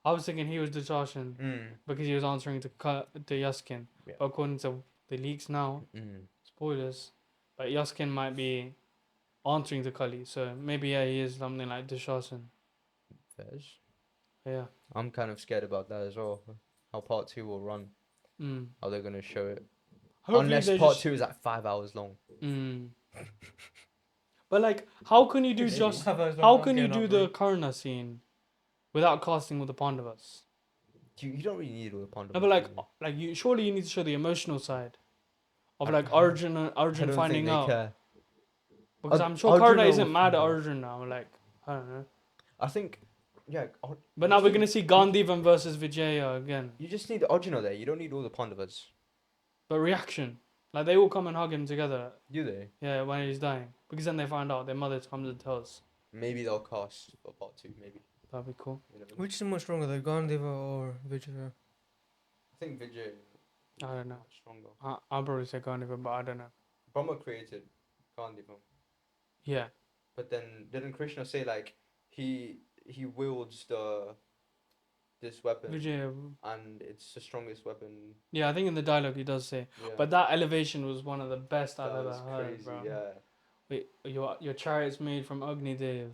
I was thinking he was Dushashan Mm. because he was answering to Yaskin. Yeah. But according to the leaks now, Mm. spoilers, but Yaskin might be answering to Kali. So maybe he is something like Dushashan. Fairs. Yeah. I'm kind of scared about that as well. How part 2 will run. Mm. How they're gonna show it. Hopefully Unless they part just- 2 is like 5 hours long. Mm. But like, how can you do Maybe. just? How How can you do the Karna scene without casting all the Pandavas? You don't really need all the Pandavas. No, but like, do you? like you surely you need to show the emotional side of I- like I- Arjun I Arjun don't finding think they out care. because Ar- I'm sure Karna Arjuna isn't will mad at find out. Arjun now. Like I don't know. I think, yeah. But now we're gonna see Gandhivan versus Vijaya again. You just need Arjuna there. You don't need all the Pandavas. But reaction, like they all come and hug him together. Do they? Yeah, when he's dying, because then they find out their mother comes and tells. Maybe they'll cast for part 2. Maybe. That'd be cool. You never know. Which is more stronger, the Gandhiva or Vijaya? I think Vijay. I don't know. Much stronger. I'll probably say Gandhivan, but I don't know. Brahma created Gandhiva, Yeah. but then didn't Krishna say like he wields this weapon Vijaya. and it's the strongest weapon. Yeah, I think in the dialogue he does say. Yeah. But that elevation was one of the best that I've ever was heard, crazy. bro. Yeah. Wait, your chariot's made from Agni Dev.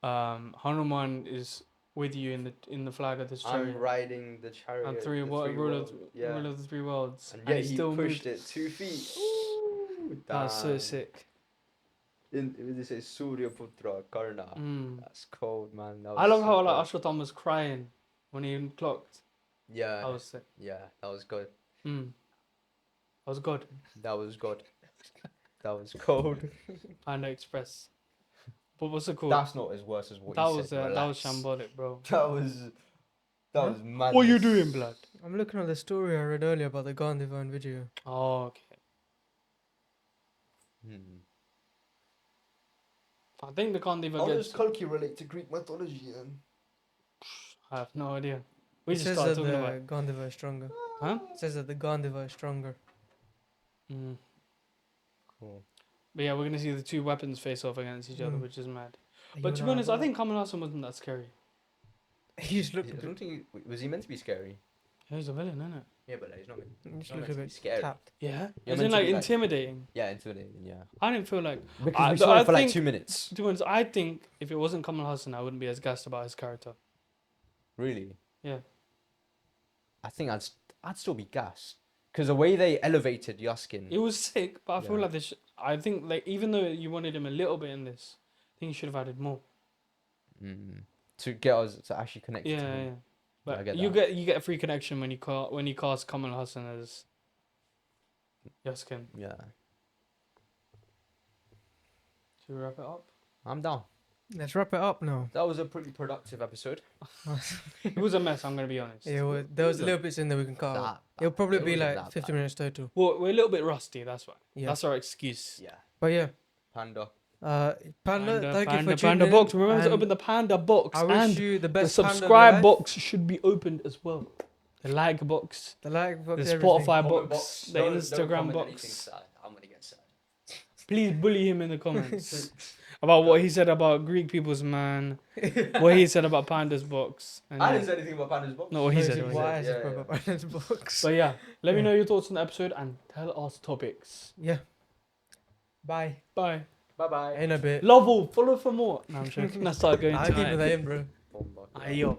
Hanuman is with you in the flag of this chariot. I'm riding the chariot. And the rule of worlds. Yeah. rule of the 3 worlds. And yet he he still pushed moved. it 2 feet. Ooh, That's so damn. sick. This is Surya Putra Karna. Mm. That's cold, man. That I was love so how cool. like Ashwatthama was crying when he clocked. Yeah. That was sick. Yeah, that was good. Mm. That was good. That was good. That was cold. Panda Express. But what's it called? That's not as worse as what that you was said. that was relax. shambolic, bro. That was madness. What are you doing, blood? I'm looking at the story I read earlier about the Gandhiva and Vijaya. Oh, okay. Hmm. I think the Gandhiva How gets. does Kalki relate to Greek mythology then? I have no idea. We It just says started that talking the about it. Gandhiva is stronger. Huh? It says that the Gandhiva is stronger. Mm. Cool. But yeah, we're gonna see the 2 weapons face off against each other, Mm. which is mad. You But to and be honest, I will- think Kamal Hassan wasn't that scary. he just I looked. don't think was he meant to be scary? He's a villain, isn't it? Yeah, but he's not. He just Not looks meant a to be bit scary. tapped. Yeah. You're As meant in to like be, like- intimidating. Yeah, intimidating. Yeah. I didn't feel like. Because we though saw I it for like think- 2 minutes. To be honest, I think if it wasn't Kamal Hassan, I wouldn't be as gassed about his character. Really? Yeah. I think I'd still be gassed. Because the way they elevated Yaskin. It was sick, but I feel Yeah. like this. I think like even though you wanted him a little bit in this, I think you should have added more. To get us to actually connect to Yeah, him. yeah. But I get you that. get a free connection when you cast Kamal Hassan as Yaskin. Yeah. Should we wrap it up? I'm down. Let's wrap it up now. That was a pretty productive episode. It was a mess. I'm gonna be honest. Yeah, well, there was little bits in there we can cut out. It'll probably be like 50 minutes total. Well, we're a little bit rusty. That's why. Yeah. That's our excuse. Yeah. But yeah, Panda. Panda, thank you for tuning Panda in. box. Remember to and open the Panda box, I wish and you the the best. Panda of your subscribe life. box should be opened as well. The like box, The like box, the everything. Spotify Comment box, the Don't Instagram comment box. anything sad. I'm gonna get sad. Please bully him in the comments about what he said about Greek people's man, what he said about Panda's box. And I yeah. didn't say anything about Panda's box. No, what he No, said. it's what he why said. I spoke about Panda's box. But yeah, let me Yeah. know your thoughts on the episode and tell us topics. Yeah. Bye. Bye. Bye bye. In a bit. Lovell, follow for more. No, I'm joking. Let's start going I'll to keep that in, bro. Ayo.